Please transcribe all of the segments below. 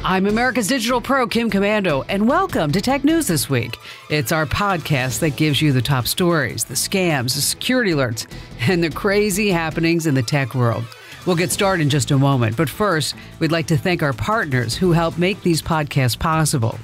I'm America's Digital Pro, Kim Komando, and welcome to Tech News This Week. It's our podcast that gives you the top stories, the scams, the security alerts, and the crazy happenings in the tech world. We'll get started in just a moment, but first, we'd like to thank our partners who help make these podcasts possible.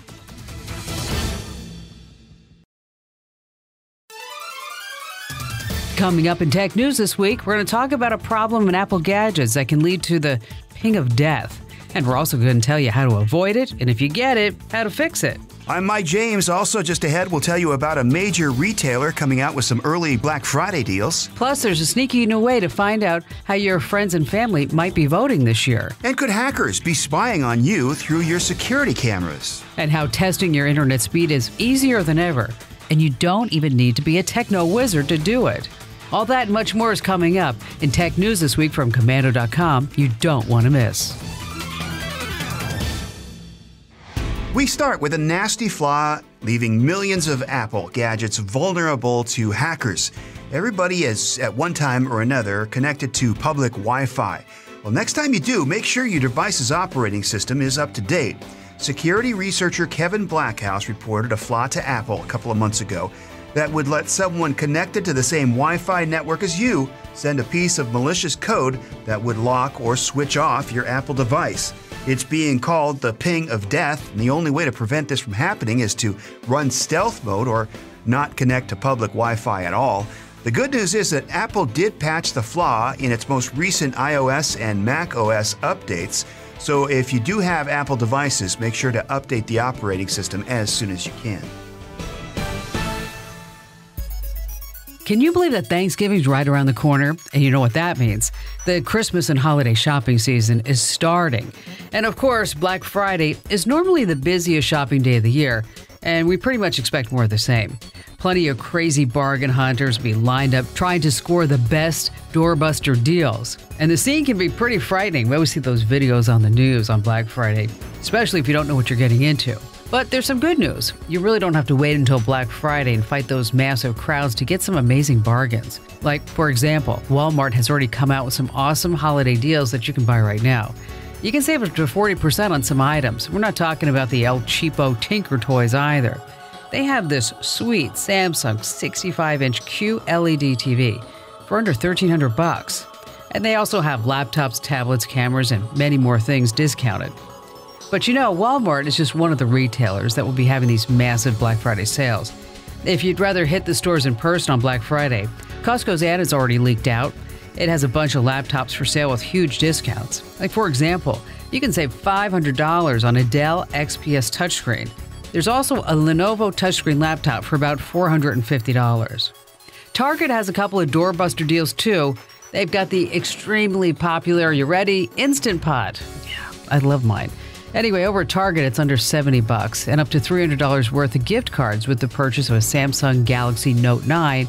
Coming up in Tech News this week, we're going to talk about a problem in Apple gadgets that can lead to the ping of death. And we're also going to tell you how to avoid it, and if you get it, how to fix it. I'm Mike James. Also just ahead, we'll tell you about a major retailer coming out with some early Black Friday deals. Plus, there's a sneaky new way to find out how your friends and family might be voting this year. And could hackers be spying on you through your security cameras? And how testing your internet speed is easier than ever, and you don't even need to be a techno wizard to do it. All that and much more is coming up in Tech News This Week from Komando.com you don't want to miss. We start with a nasty flaw leaving millions of Apple gadgets vulnerable to hackers. Everybody is, at one time or another, connected to public Wi-Fi. Well, next time you do, make sure your device's operating system is up to date. Security researcher Kevin Blackhouse reported a flaw to Apple a couple of months ago that would let someone connected to the same Wi-Fi network as you send a piece of malicious code that would lock or switch off your Apple device. It's being called the ping of death, and the only way to prevent this from happening is to run stealth mode or not connect to public Wi-Fi at all. The good news is that Apple did patch the flaw in its most recent iOS and macOS updates, so if you do have Apple devices, make sure to update the operating system as soon as you can. Can you believe that Thanksgiving's right around the corner? And you know what that means. The Christmas and holiday shopping season is starting. And of course, Black Friday is normally the busiest shopping day of the year, and we pretty much expect more of the same. Plenty of crazy bargain hunters will be lined up trying to score the best doorbuster deals. And the scene can be pretty frightening. We always see those videos on the news on Black Friday, especially if you don't know what you're getting into. But there's some good news. You really don't have to wait until Black Friday and fight those massive crowds to get some amazing bargains. Like, for example, Walmart has already come out with some awesome holiday deals that you can buy right now. You can save up to 40% on some items. We're not talking about the El Cheapo Tinker toys either. They have this sweet Samsung 65-inch QLED TV for under $1,300. And they also have laptops, tablets, cameras, and many more things discounted. But you know, Walmart is just one of the retailers that will be having these massive Black Friday sales. If you'd rather hit the stores in person on Black Friday, Costco's ad is already leaked out. It has a bunch of laptops for sale with huge discounts. Like, for example, you can save $500 on a Dell XPS touchscreen. There's also a Lenovo touchscreen laptop for about $450. Target has a couple of doorbuster deals too. They've got the extremely popular, are you ready, Instant Pot. Yeah, I love mine. Anyway, over at Target, it's under $70 and up to $300 worth of gift cards with the purchase of a Samsung Galaxy Note 9,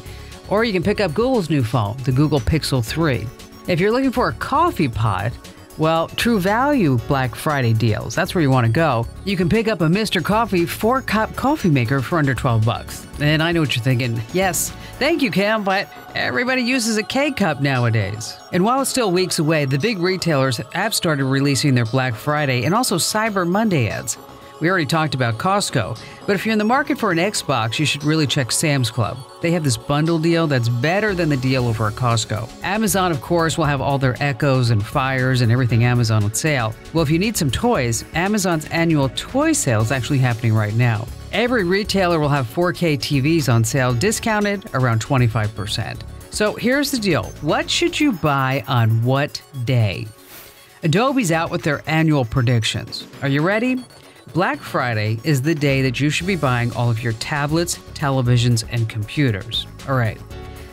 or you can pick up Google's new phone, the Google Pixel 3. If you're looking for a coffee pot, well, True Value Black Friday deals, that's where you want to go. You can pick up a Mr. Coffee 4-cup coffee maker for under $12. And I know what you're thinking, yes, thank you, Cam, but everybody uses a K-cup nowadays. And while it's still weeks away, the big retailers have started releasing their Black Friday and also Cyber Monday ads. We already talked about Costco, but if you're in the market for an Xbox, you should really check Sam's Club. They have this bundle deal that's better than the deal over at Costco. Amazon, of course, will have all their Echoes and Fires and everything Amazon on sale. Well, if you need some toys, Amazon's annual toy sale is actually happening right now. Every retailer will have 4K TVs on sale, discounted around 25%. So here's the deal. What should you buy on what day? Adobe's out with their annual predictions. Are you ready? Black Friday is the day that you should be buying all of your tablets, televisions, and computers. All right.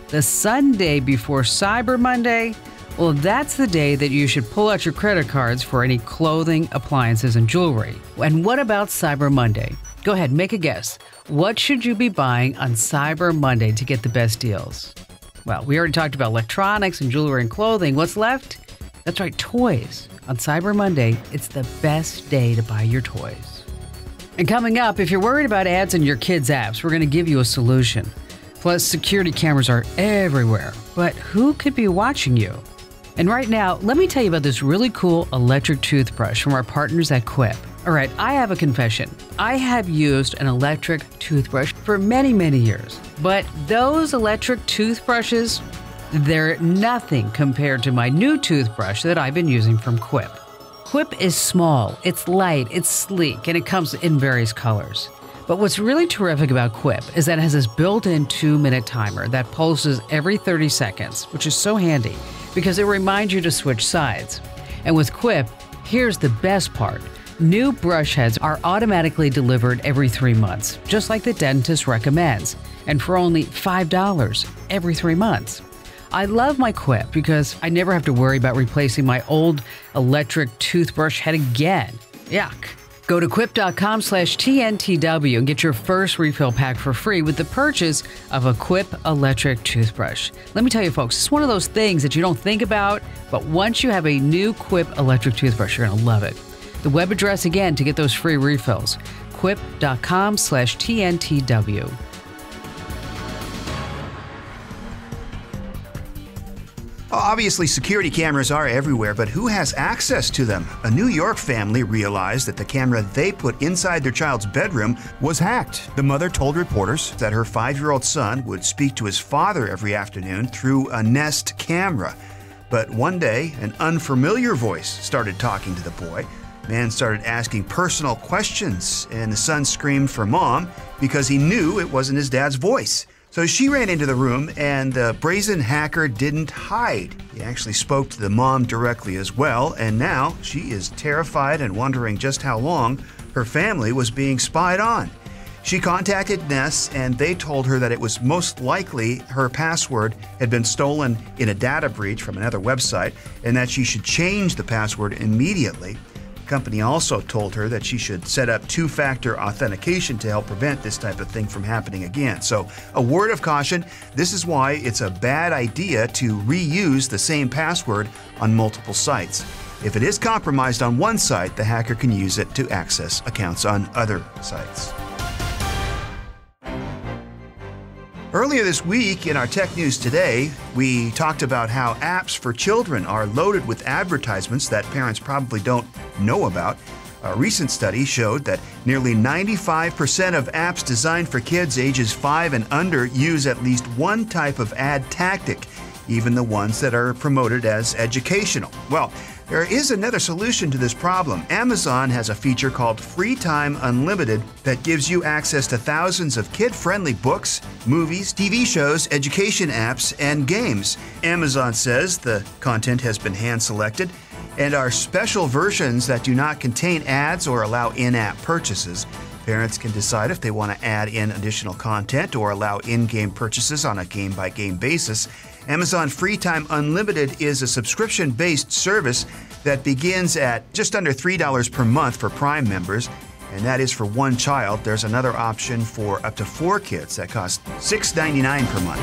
The Sunday before Cyber Monday, well, that's the day that you should pull out your credit cards for any clothing, appliances, and jewelry. And what about Cyber Monday? Go ahead, make a guess. What should you be buying on Cyber Monday to get the best deals? Well, we already talked about electronics and jewelry and clothing. What's left? That's right, toys. On Cyber Monday, it's the best day to buy your toys. And coming up, if you're worried about ads in your kids' apps, we're going to give you a solution. Plus, security cameras are everywhere. But who could be watching you? And right now, let me tell you about this really cool electric toothbrush from our partners at Quip. All right, I have a confession. I have used an electric toothbrush for many, many years. But those electric toothbrushes, they're nothing compared to my new toothbrush that I've been using from Quip. Quip is small, it's light, it's sleek, and it comes in various colors. But what's really terrific about Quip is that it has this built-in 2-minute timer that pulses every 30 seconds, which is so handy because it reminds you to switch sides. And with Quip, here's the best part. New brush heads are automatically delivered every 3 months, just like the dentist recommends, and for only $5 every 3 months. I love my Quip because I never have to worry about replacing my old electric toothbrush head again. Yuck. Go to quip.com/TNTW and get your first refill pack for free with the purchase of a Quip electric toothbrush. Let me tell you, folks, it's one of those things that you don't think about, but once you have a new Quip electric toothbrush, you're going to love it. The web address again to get those free refills, quip.com/TNTW. Obviously, security cameras are everywhere, but who has access to them? A New York family realized that the camera they put inside their child's bedroom was hacked. The mother told reporters that her 5-year-old son would speak to his father every afternoon through a Nest camera. But one day, an unfamiliar voice started talking to the boy. Man started asking personal questions, and the son screamed for mom because he knew it wasn't his dad's voice. So she ran into the room, and the brazen hacker didn't hide. He actually spoke to the mom directly as well, and now she is terrified and wondering just how long her family was being spied on. She contacted Nest, and they told her that it was most likely her password had been stolen in a data breach from another website, and that she should change the password immediately. The company also told her that she should set up 2-factor authentication to help prevent this type of thing from happening again. So, a word of caution, this is why it's a bad idea to reuse the same password on multiple sites. If it is compromised on one site, the hacker can use it to access accounts on other sites. Earlier this week in our Tech News Today, we talked about how apps for children are loaded with advertisements that parents probably don't know about. A recent study showed that nearly 95% of apps designed for kids ages 5 and under use at least one type of ad tactic, even the ones that are promoted as educational. Well, there is another solution to this problem. Amazon has a feature called Free Time Unlimited that gives you access to thousands of kid-friendly books, movies, TV shows, education apps, and games. Amazon says the content has been hand-selected and are special versions that do not contain ads or allow in-app purchases. Parents can decide if they want to add in additional content or allow in-game purchases on a game-by-game basis. Amazon Free Time Unlimited is a subscription-based service that begins at just under $3 per month for Prime members, and that is for one child. There's another option for up to 4 kids that costs $6.99 per month.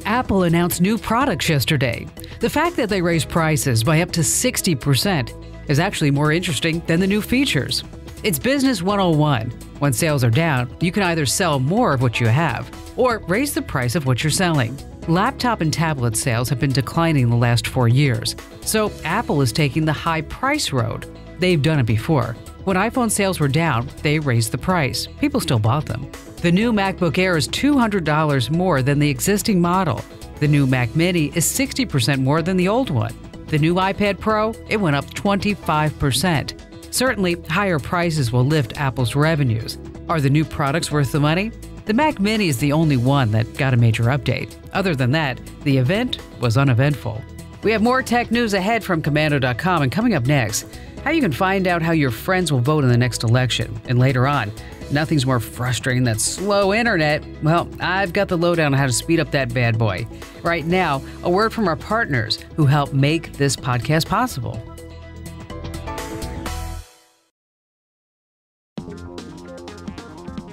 Apple announced new products yesterday. The fact that they raised prices by up to 60% is actually more interesting than the new features. It's Business 101. When sales are down, you can either sell more of what you have or raise the price of what you're selling. Laptop and tablet sales have been declining the last 4 years, so Apple is taking the high price road. They've done it before. When iPhone sales were down, they raised the price. People still bought them. The new MacBook Air is $200 more than the existing model. The new Mac Mini is 60% more than the old one. The new iPad Pro, it went up 25%. Certainly, higher prices will lift Apple's revenues. Are the new products worth the money? The Mac Mini is the only one that got a major update. Other than that, the event was uneventful. We have more tech news ahead from Komando.com, and coming up next, how you can find out how your friends will vote in the next election. And later on, nothing's more frustrating than slow internet. Well, I've got the lowdown on how to speed up that bad boy. Right now, a word from our partners who help make this podcast possible.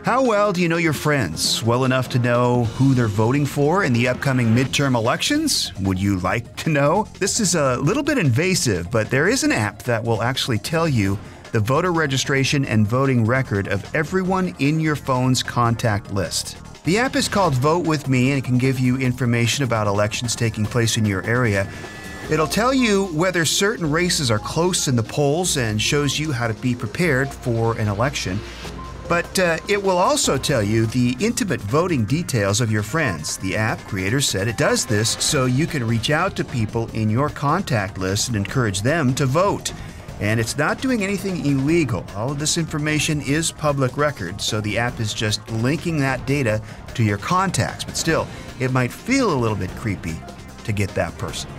How well do you know your friends? Well enough to know who they're voting for in the upcoming midterm elections? Would you like to know? This is a little bit invasive, but there is an app that will actually tell you the voter registration and voting record of everyone in your phone's contact list. The app is called Vote With Me, and it can give you information about elections taking place in your area. It'll tell you whether certain races are close in the polls and shows you how to be prepared for an election. But it will also tell you the intimate voting details of your friends. The app creators said it does this so you can reach out to people in your contact list and encourage them to vote. And it's not doing anything illegal. All of this information is public record, so the app is just linking that data to your contacts. But still, it might feel a little bit creepy to get that person.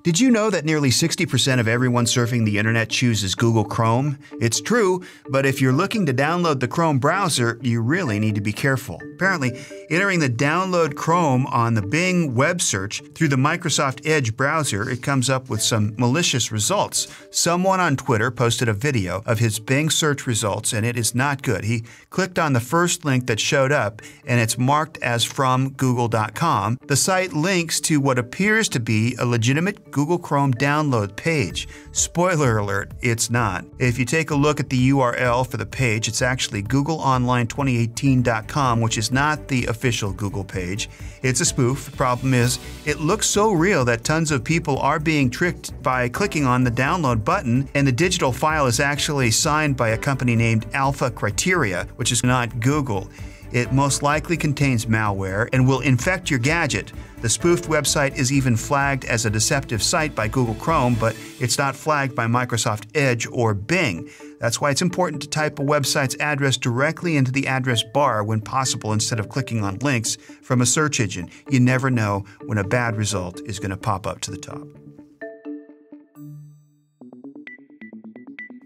Did you know that nearly 60% of everyone surfing the internet chooses Google Chrome? It's true, but if you're looking to download the Chrome browser, you really need to be careful. Apparently, entering the download Chrome on the Bing web search through the Microsoft Edge browser, it comes up with some malicious results. Someone on Twitter posted a video of his Bing search results, and it is not good. He clicked on the first link that showed up, and it's marked as from google.com. The site links to what appears to be a legitimate Google Chrome download page. Spoiler alert, it's not. If you take a look at the URL for the page, it's actually googleonline2018.com, which is not the official Google page. It's a spoof. The problem is, it looks so real that tons of people are being tricked by clicking on the download button, and the digital file is actually signed by a company named Alpha Criteria, which is not Google. It most likely contains malware and will infect your gadget. The spoofed website is even flagged as a deceptive site by Google Chrome, but it's not flagged by Microsoft Edge or Bing. That's why it's important to type a website's address directly into the address bar when possible instead of clicking on links from a search engine. You never know when a bad result is going to pop up to the top.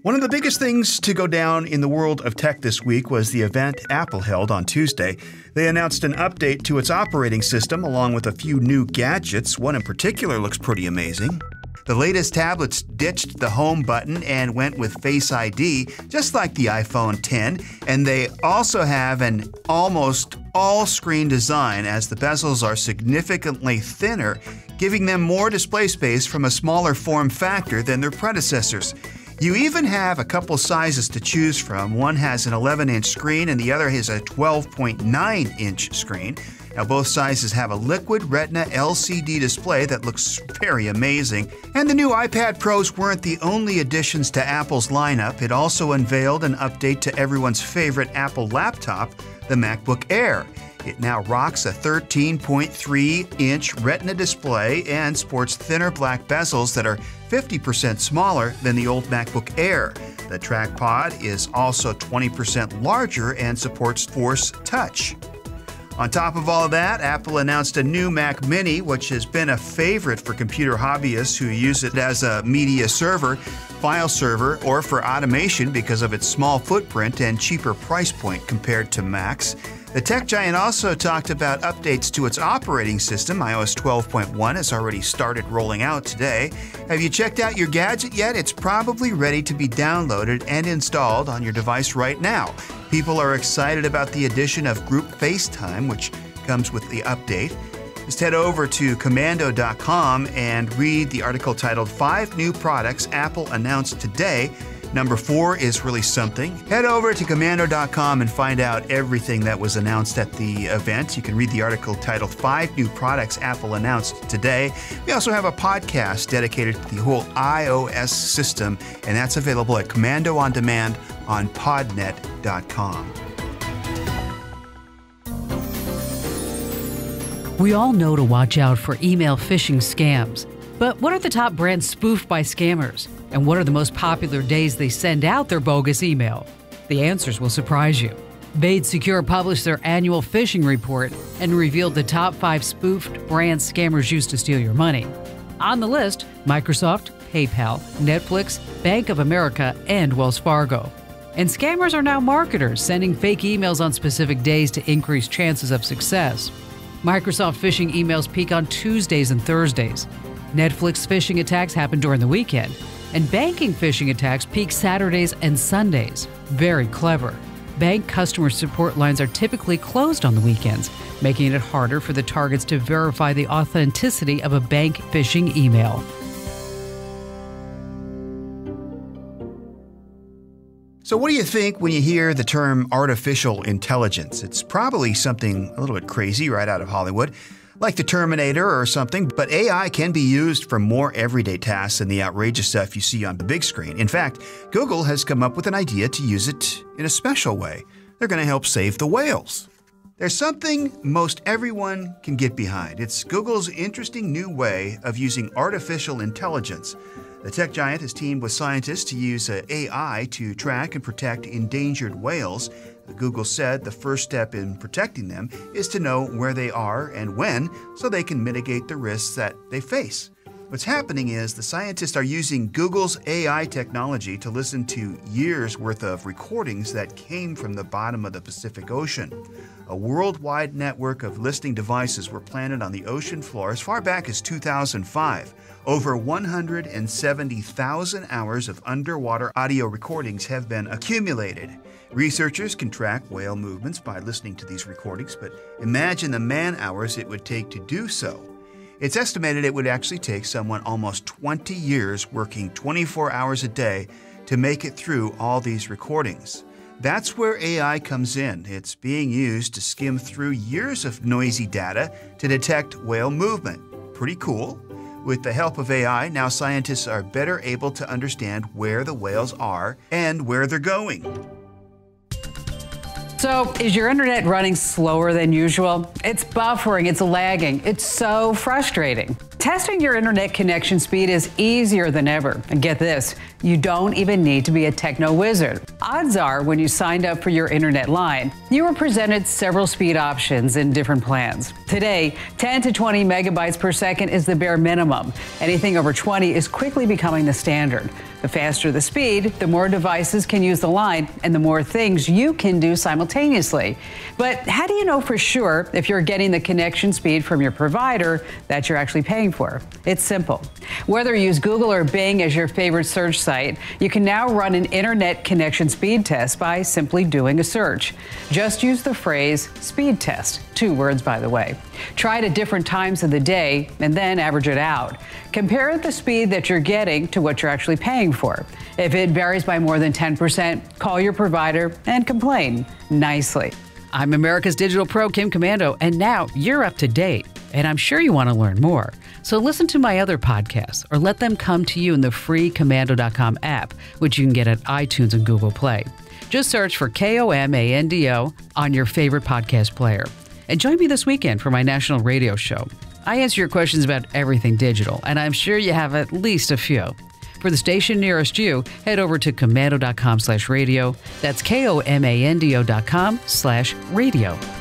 One of the biggest things to go down in the world of tech this week was the event Apple held on Tuesday. They announced an update to its operating system along with a few new gadgets. One in particular looks pretty amazing. The latest tablets ditched the home button and went with Face ID, just like the iPhone X, and they also have an almost all-screen design as the bezels are significantly thinner, giving them more display space from a smaller form factor than their predecessors. You even have a couple sizes to choose from. One has an 11-inch screen and the other has a 12.9-inch screen. Now both sizes have a liquid retina LCD display that looks very amazing. And the new iPad Pros weren't the only additions to Apple's lineup. It also unveiled an update to everyone's favorite Apple laptop, the MacBook Air. It now rocks a 13.3-inch Retina display and sports thinner black bezels that are 50% smaller than the old MacBook Air. The trackpad is also 20% larger and supports Force Touch. On top of all of that, Apple announced a new Mac Mini, which has been a favorite for computer hobbyists who use it as a media server, file server, or for automation because of its small footprint and cheaper price point compared to Macs. The tech giant also talked about updates to its operating system. iOS 12.1 has already started rolling out today. Have you checked out your gadget yet? It's probably ready to be downloaded and installed on your device right now. People are excited about the addition of Group FaceTime, which comes with the update. Just head over to Komando.com and read the article titled 5 New Products Apple Announced Today. Number 4 is really something. Head over to Komando.com and find out everything that was announced at the event. You can read the article titled 5 New Products Apple Announced Today. We also have a podcast dedicated to the whole iOS system, and that's available at Komando On Demand on Podnet.com. We all know to watch out for email phishing scams. But what are the top brands spoofed by scammers? And what are the most popular days they send out their bogus email? The answers will surprise you. Bade Secure published their annual phishing report and revealed the top 5 spoofed brand scammers use to steal your money. On the list, Microsoft, PayPal, Netflix, Bank of America, and Wells Fargo. And scammers are now marketers, sending fake emails on specific days to increase chances of success. Microsoft phishing emails peak on Tuesdays and Thursdays. Netflix phishing attacks happen during the weekend. And banking phishing attacks peak Saturdays and Sundays. Very clever. Bank customer support lines are typically closed on the weekends, making it harder for the targets to verify the authenticity of a bank phishing email. So what do you think when you hear the term artificial intelligence? It's probably something a little bit crazy right out of Hollywood, like the Terminator or something, but AI can be used for more everyday tasks than the outrageous stuff you see on the big screen. In fact, Google has come up with an idea to use it in a special way. They're going to help save the whales. There's something most everyone can get behind. It's Google's interesting new way of using artificial intelligence. The tech giant has teamed with scientists to use AI to track and protect endangered whales. Google said the first step in protecting them is to know where they are and when, so they can mitigate the risks that they face. What's happening is the scientists are using Google's AI technology to listen to years' worth of recordings that came from the bottom of the Pacific Ocean. A worldwide network of listening devices were planted on the ocean floor as far back as 2005. Over 170,000 hours of underwater audio recordings have been accumulated. Researchers can track whale movements by listening to these recordings, but imagine the man-hours it would take to do so. It's estimated it would actually take someone almost 20 years working 24 hours a day to make it through all these recordings. That's where AI comes in. It's being used to skim through years of noisy data to detect whale movement. Pretty cool. With the help of AI, now scientists are better able to understand where the whales are and where they're going. So, is your internet running slower than usual? It's buffering, it's lagging, it's so frustrating. Testing your internet connection speed is easier than ever. And get this, you don't even need to be a techno wizard. Odds are, when you signed up for your internet line, you were presented several speed options in different plans. Today, 10 to 20 megabytes per second is the bare minimum. Anything over 20 is quickly becoming the standard. The faster the speed, the more devices can use the line and the more things you can do simultaneously. But how do you know for sure if you're getting the connection speed from your provider that you're actually paying for? It's simple. Whether you use Google or Bing as your favorite search site, you can now run an internet connection speed test by simply doing a search. Just use the phrase speed test, 2 words by the way. Try it at different times of the day and then average it out. Compare the speed that you're getting to what you're actually paying for. If it varies by more than 10%, call your provider and complain nicely. I'm America's Digital Pro, Kim Komando, and now you're up to date. And I'm sure you want to learn more. So listen to my other podcasts or let them come to you in the free Komando.com app, which you can get at iTunes and Google Play. Just search for KOMANDO on your favorite podcast player. And join me this weekend for my national radio show. I answer your questions about everything digital, and I'm sure you have at least a few. For the station nearest you, head over to komando.com/radio. That's KOMANDO.com/radio.